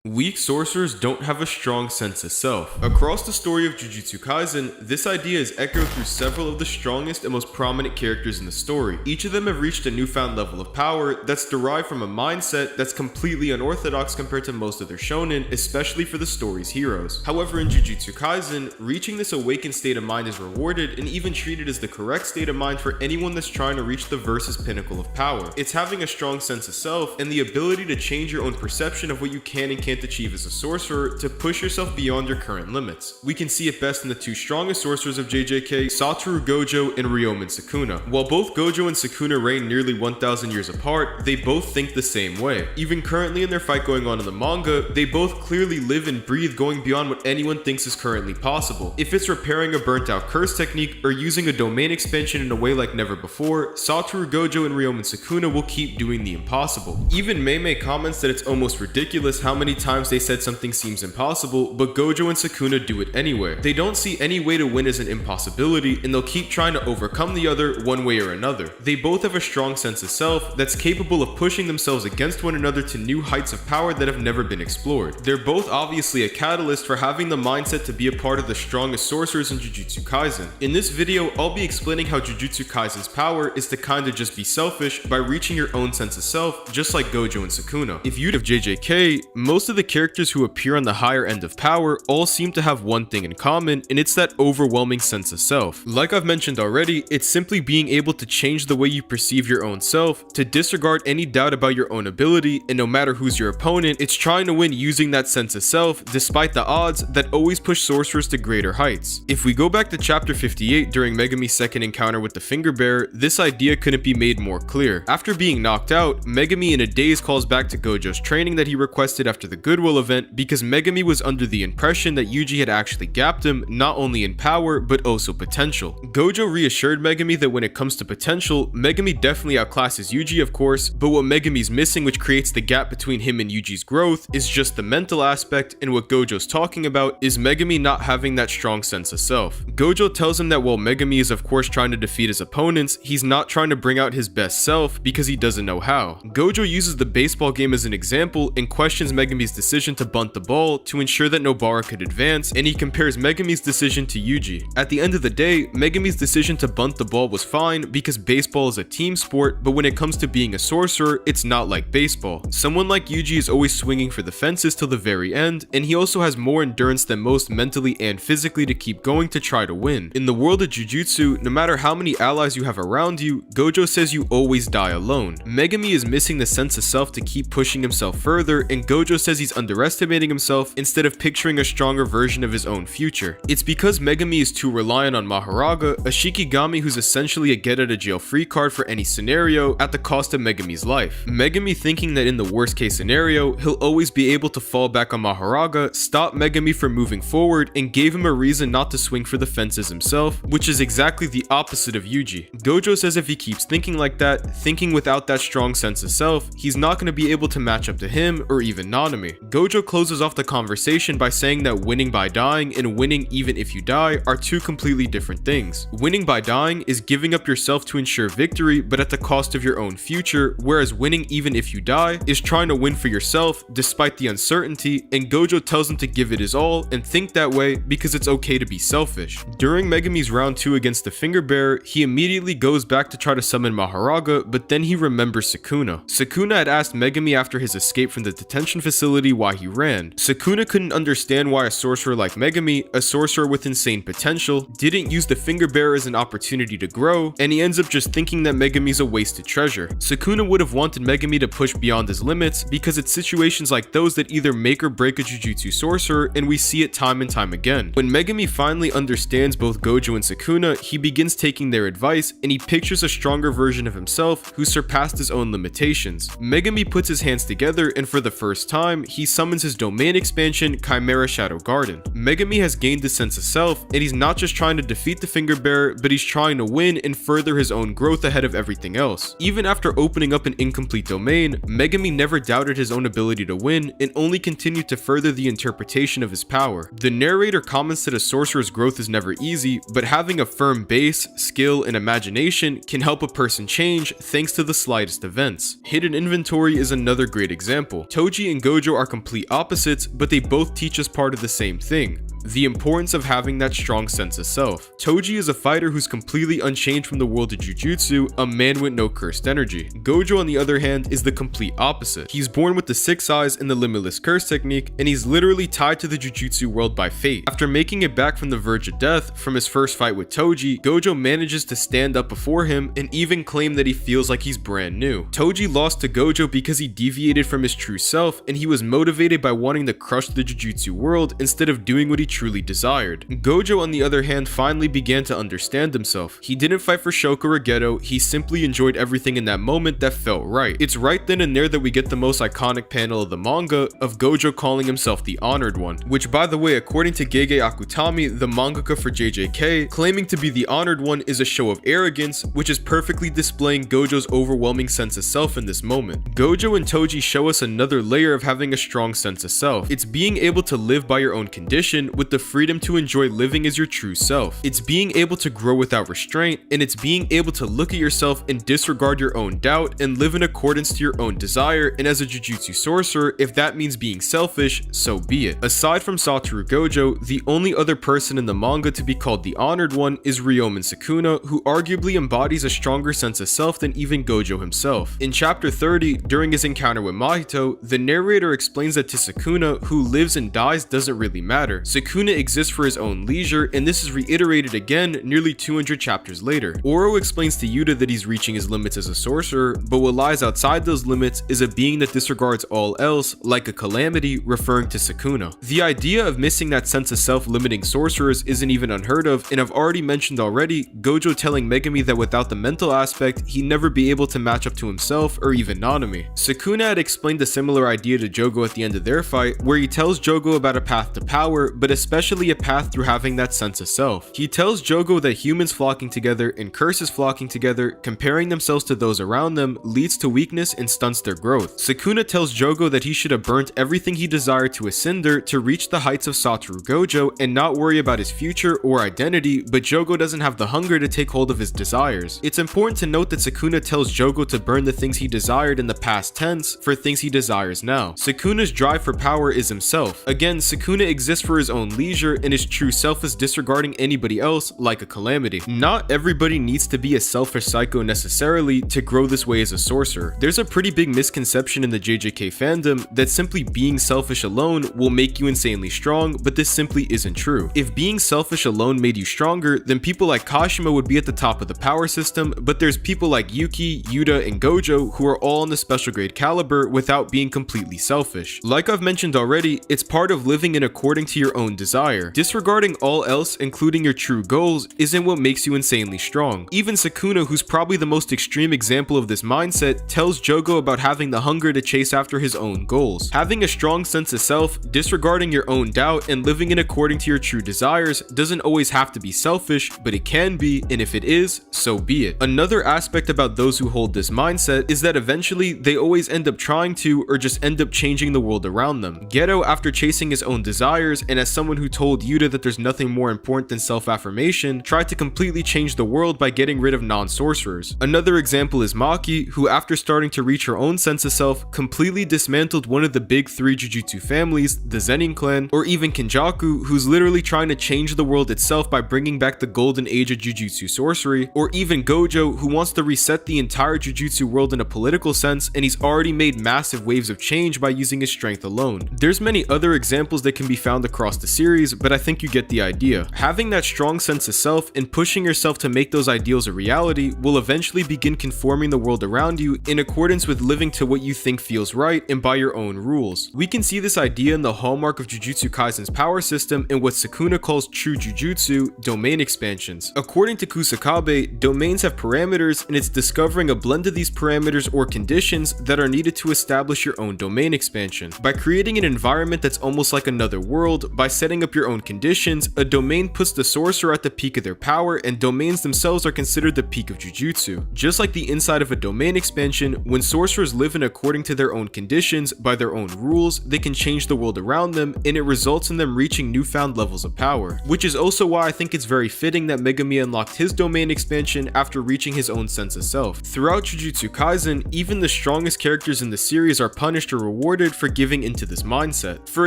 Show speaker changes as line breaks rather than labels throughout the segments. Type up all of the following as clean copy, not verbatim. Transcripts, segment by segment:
Weak sorcerers don't have a strong sense of self. Across the story of Jujutsu Kaisen, this idea is echoed through several of the strongest and most prominent characters in the story. Each of them have reached a newfound level of power that's derived from a mindset that's completely unorthodox compared to most other shonen, especially for the story's heroes. However, in Jujutsu Kaisen, reaching this awakened state of mind is rewarded and even treated as the correct state of mind for anyone that's trying to reach the versus pinnacle of power. It's having a strong sense of self and the ability to change your own perception of what you can and can't achieve as a sorcerer to push yourself beyond your current limits. We can see it best in the two strongest sorcerers of JJK, Satoru Gojo and Ryomen Sukuna. While both Gojo and Sukuna reign nearly 1,000 years apart, they both think the same way. Even currently in their fight going on in the manga, they both clearly live and breathe going beyond what anyone thinks is currently possible. If it's repairing a burnt out curse technique or using a domain expansion in a way like never before, Satoru Gojo and Ryomen Sukuna will keep doing the impossible. Even Mei comments that it's almost ridiculous how many times they said something seems impossible, but Gojo and Sukuna do it anyway. They don't see any way to win as an impossibility, and they'll keep trying to overcome the other one way or another. They both have a strong sense of self that's capable of pushing themselves against one another to new heights of power that have never been explored. They're both obviously a catalyst for having the mindset to be a part of the strongest sorcerers in Jujutsu Kaisen. In this video, I'll be explaining how Jujutsu Kaisen's power is to kinda just be selfish by reaching your own sense of self, just like Gojo and Sukuna. If you'd have JJK, most of the characters who appear on the higher end of power all seem to have one thing in common, and it's that overwhelming sense of self. Like I've mentioned already, it's simply being able to change the way you perceive your own self, to disregard any doubt about your own ability, and no matter who's your opponent, it's trying to win using that sense of self, despite the odds that always push sorcerers to greater heights. If we go back to chapter 58 during Megumi's second encounter with the Finger Bearer, this idea couldn't be made more clear. After being knocked out, Megumi in a daze calls back to Gojo's training that he requested after the Goodwill event because Megumi was under the impression that Yuji had actually gapped him, not only in power, but also potential. Gojo reassured Megumi that when it comes to potential, Megumi definitely outclasses Yuji of course, but what Megumi's missing which creates the gap between him and Yuji's growth is just the mental aspect, and what Gojo's talking about is Megumi not having that strong sense of self. Gojo tells him that while Megumi is of course trying to defeat his opponents, he's not trying to bring out his best self because he doesn't know how. Gojo uses the baseball game as an example and questions Megumi's decision to bunt the ball to ensure that Nobara could advance, and he compares Megumi's decision to Yuji. At the end of the day, Megumi's decision to bunt the ball was fine because baseball is a team sport, but when it comes to being a sorcerer, it's not like baseball. Someone like Yuji is always swinging for the fences till the very end, and he also has more endurance than most mentally and physically to keep going to try to win. In the world of Jujutsu, no matter how many allies you have around you, Gojo says you always die alone. Megumi is missing the sense of self to keep pushing himself further, and Gojo says he's underestimating himself instead of picturing a stronger version of his own future. It's because Megumi is too reliant on Maharaga, a Shikigami who's essentially a get out of jail free card for any scenario at the cost of Megumi's life. Megumi thinking that in the worst case scenario, he'll always be able to fall back on Maharaga, stopped Megumi from moving forward and gave him a reason not to swing for the fences himself, which is exactly the opposite of Yuji. Gojo says if he keeps thinking like that, thinking without that strong sense of self, he's not going to be able to match up to him or even Nanami. Gojo closes off the conversation by saying that winning by dying and winning even if you die are two completely different things. Winning by dying is giving up yourself to ensure victory but at the cost of your own future, whereas winning even if you die is trying to win for yourself despite the uncertainty, and Gojo tells him to give it his all and think that way because it's okay to be selfish. During Megumi's round 2 against the Finger Bearer, he immediately goes back to try to summon Maharaga, but then he remembers Sukuna. Sukuna had asked Megumi after his escape from the detention facility why he ran. Sukuna couldn't understand why a sorcerer like Megumi, a sorcerer with insane potential, didn't use the Finger Bearer as an opportunity to grow, and he ends up just thinking that Megumi's a wasted treasure. Sukuna would have wanted Megumi to push beyond his limits because it's situations like those that either make or break a Jujutsu sorcerer, and we see it time and time again. When Megumi finally understands both Gojo and Sukuna, he begins taking their advice, and he pictures a stronger version of himself who surpassed his own limitations. Megumi puts his hands together, and for the first time, he summons his domain expansion, Chimera Shadow Garden. Megumi has gained a sense of self, and he's not just trying to defeat the Finger Bearer, but he's trying to win and further his own growth ahead of everything else. Even after opening up an incomplete domain, Megumi never doubted his own ability to win and only continued to further the interpretation of his power. The narrator comments that a sorcerer's growth is never easy, but having a firm base, skill, and imagination can help a person change thanks to the slightest events. Hidden inventory is another great example. Toji and Gojo Gojo are complete opposites, but they both teach us part of the same thing: the importance of having that strong sense of self. Toji is a fighter who's completely unchanged from the world of Jujutsu, a man with no cursed energy. Gojo, on the other hand, is the complete opposite. He's born with the 6 eyes and the limitless curse technique, and he's literally tied to the Jujutsu world by fate. After making it back from the verge of death from his first fight with Toji, Gojo manages to stand up before him and even claim that he feels like he's brand new. Toji lost to Gojo because he deviated from his true self, and he was motivated by wanting to crush the Jujutsu world instead of doing what he truly desired. Gojo, on the other hand, finally began to understand himself. He didn't fight for Shoko or Geto, he simply enjoyed everything in that moment that felt right. It's right then and there that we get the most iconic panel of the manga of Gojo calling himself the Honored One, which, by the way, according to Gege Akutami, the mangaka for JJK, claiming to be the Honored One is a show of arrogance, which is perfectly displaying Gojo's overwhelming sense of self in this moment. Gojo and Toji show us another layer of having a strong sense of self. It's being able to live by your own condition with the freedom to enjoy living as your true self. It's being able to grow without restraint, and it's being able to look at yourself and disregard your own doubt and live in accordance to your own desire. And as a Jujutsu sorcerer, if that means being selfish, so be it. Aside from Satoru Gojo, the only other person in the manga to be called the Honored One is Ryomen Sukuna, who arguably embodies a stronger sense of self than even Gojo himself. In chapter 30, during his encounter with Mahito, the narrator explains that to Sukuna, who lives and dies doesn't really matter. Sukuna exists for his own leisure, and this is reiterated again nearly 200 chapters later. Oro explains to Yuta that he's reaching his limits as a sorcerer, but what lies outside those limits is a being that disregards all else, like a calamity, referring to Sukuna. The idea of missing that sense of self-limiting sorcerers isn't even unheard of, and I've already mentioned Gojo telling Megumi that without the mental aspect, he'd never be able to match up to himself or even Nanami. Sukuna had explained a similar idea to Jogo at the end of their fight, where he tells Jogo about a path to power, but especially a path through having that sense of self. He tells Jogo that humans flocking together and curses flocking together, comparing themselves to those around them, leads to weakness and stunts their growth. Sukuna tells Jogo that he should have burnt everything he desired to a cinder to reach the heights of Satoru Gojo and not worry about his future or identity, but Jogo doesn't have the hunger to take hold of his desires. It's important to note that Sukuna tells Jogo to burn the things he desired in the past tense for things he desires now. Sukuna's drive for power is himself. Again, Sukuna exists for his own leisure, and his true self is disregarding anybody else like a calamity. Not everybody needs to be a selfish psycho necessarily to grow this way as a sorcerer. There's a pretty big misconception in the JJK fandom that simply being selfish alone will make you insanely strong, but this simply isn't true. If being selfish alone made you stronger, then people like Kashima would be at the top of the power system, but there's people like Yuki, Yuta, and Gojo who are all in the special grade caliber without being completely selfish. Like I've mentioned already, it's part of living in according to your own desire. Disregarding all else, including your true goals, isn't what makes you insanely strong. Even Sukuna, who's probably the most extreme example of this mindset, tells Jogo about having the hunger to chase after his own goals. Having a strong sense of self, disregarding your own doubt, and living in according to your true desires doesn't always have to be selfish, but it can be, and if it is, so be it. Another aspect about those who hold this mindset is that eventually they always end up trying to, or just end up changing the world around them. Geto, after chasing his own desires, and as someone who told Yuta that there's nothing more important than self-affirmation, tried to completely change the world by getting rid of non-sorcerers. Another example is Maki, who after starting to reach her own sense of self, completely dismantled one of the big 3 Jujutsu families, the Zenin clan, or even Kenjaku, who's literally trying to change the world itself by bringing back the golden age of Jujutsu sorcery, or even Gojo, who wants to reset the entire Jujutsu world in a political sense, and he's already made massive waves of change by using his strength alone. There's many other examples that can be found across the series, but I think you get the idea. Having that strong sense of self and pushing yourself to make those ideals a reality will eventually begin conforming the world around you in accordance with living to what you think feels right and by your own rules. We can see this idea in the hallmark of Jujutsu Kaisen's power system and what Sukuna calls true Jujutsu, domain expansions. According to Kusakabe, domains have parameters, and it's discovering a blend of these parameters or conditions that are needed to establish your own domain expansion. By creating an environment that's almost like another world, by setting up your own conditions, a domain puts the sorcerer at the peak of their power, and domains themselves are considered the peak of Jujutsu. Just like the inside of a domain expansion, when sorcerers live in according to their own conditions, by their own rules, they can change the world around them, and it results in them reaching newfound levels of power. Which is also why I think it's very fitting that Megumi unlocked his domain expansion after reaching his own sense of self. Throughout Jujutsu Kaisen, even the strongest characters in the series are punished or rewarded for giving into this mindset. For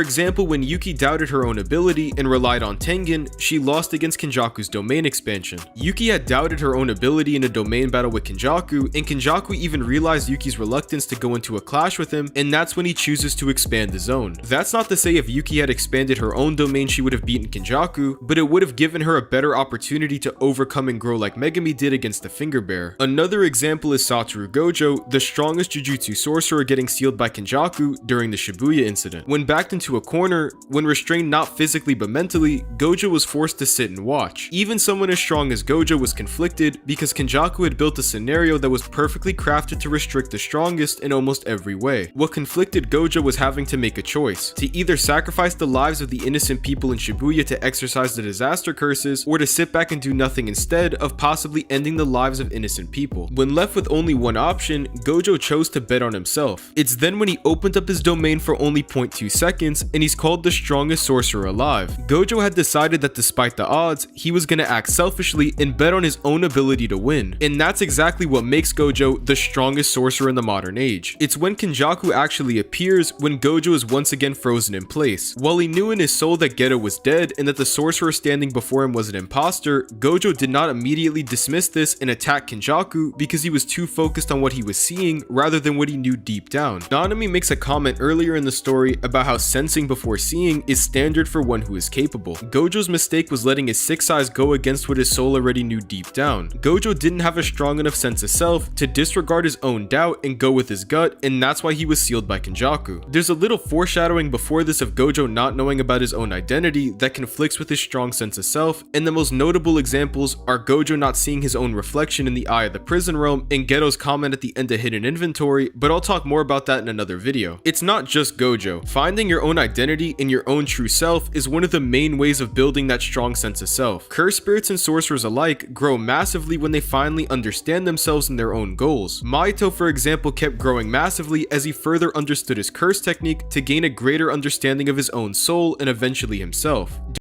example, when Yuki doubted her own ability and relied on Tengen, she lost against Kenjaku's domain expansion. Yuki had doubted her own ability in a domain battle with Kenjaku, and Kenjaku even realized Yuki's reluctance to go into a clash with him, and that's when he chooses to expand his own. That's not to say if Yuki had expanded her own domain she would have beaten Kenjaku, but it would have given her a better opportunity to overcome and grow like Megumi did against the Finger Bear. Another example is Satoru Gojo, the strongest Jujutsu sorcerer, getting sealed by Kenjaku during the Shibuya incident. When backed into a corner, when restrained not physically but mentally, Gojo was forced to sit and watch. Even someone as strong as Gojo was conflicted because Kenjaku had built a scenario that was perfectly crafted to restrict the strongest in almost every way. What conflicted Gojo was having to make a choice, to either sacrifice the lives of the innocent people in Shibuya to exercise the disaster curses, or to sit back and do nothing instead of possibly ending the lives of innocent people. When left with only one option, Gojo chose to bet on himself. It's then when he opened up his domain for only 0.2 seconds, and he's called the strongest sorcerer alive. Gojo had decided that despite the odds, he was gonna act selfishly and bet on his own ability to win. And that's exactly what makes Gojo the strongest sorcerer in the modern age. It's when Kenjaku actually appears when Gojo is once again frozen in place. While he knew in his soul that Geto was dead and that the sorcerer standing before him was an imposter, Gojo did not immediately dismiss this and attack Kenjaku because he was too focused on what he was seeing rather than what he knew deep down. Nanami makes a comment earlier in the story about how sensing before seeing is standard for one who is capable. Gojo's mistake was letting his sixth eyes go against what his soul already knew deep down. Gojo didn't have a strong enough sense of self to disregard his own doubt and go with his gut, and that's why he was sealed by Kenjaku. There's a little foreshadowing before this of Gojo not knowing about his own identity that conflicts with his strong sense of self, and the most notable examples are Gojo not seeing his own reflection in the eye of the prison realm and Geto's comment at the end of Hidden Inventory, but I'll talk more about that in another video. It's not just Gojo. Finding your own identity and your own true self is one of the main ways of building that strong sense of self. Cursed spirits and sorcerers alike grow massively when they finally understand themselves and their own goals. Mahito, for example, kept growing massively as he further understood his curse technique to gain a greater understanding of his own soul and eventually himself.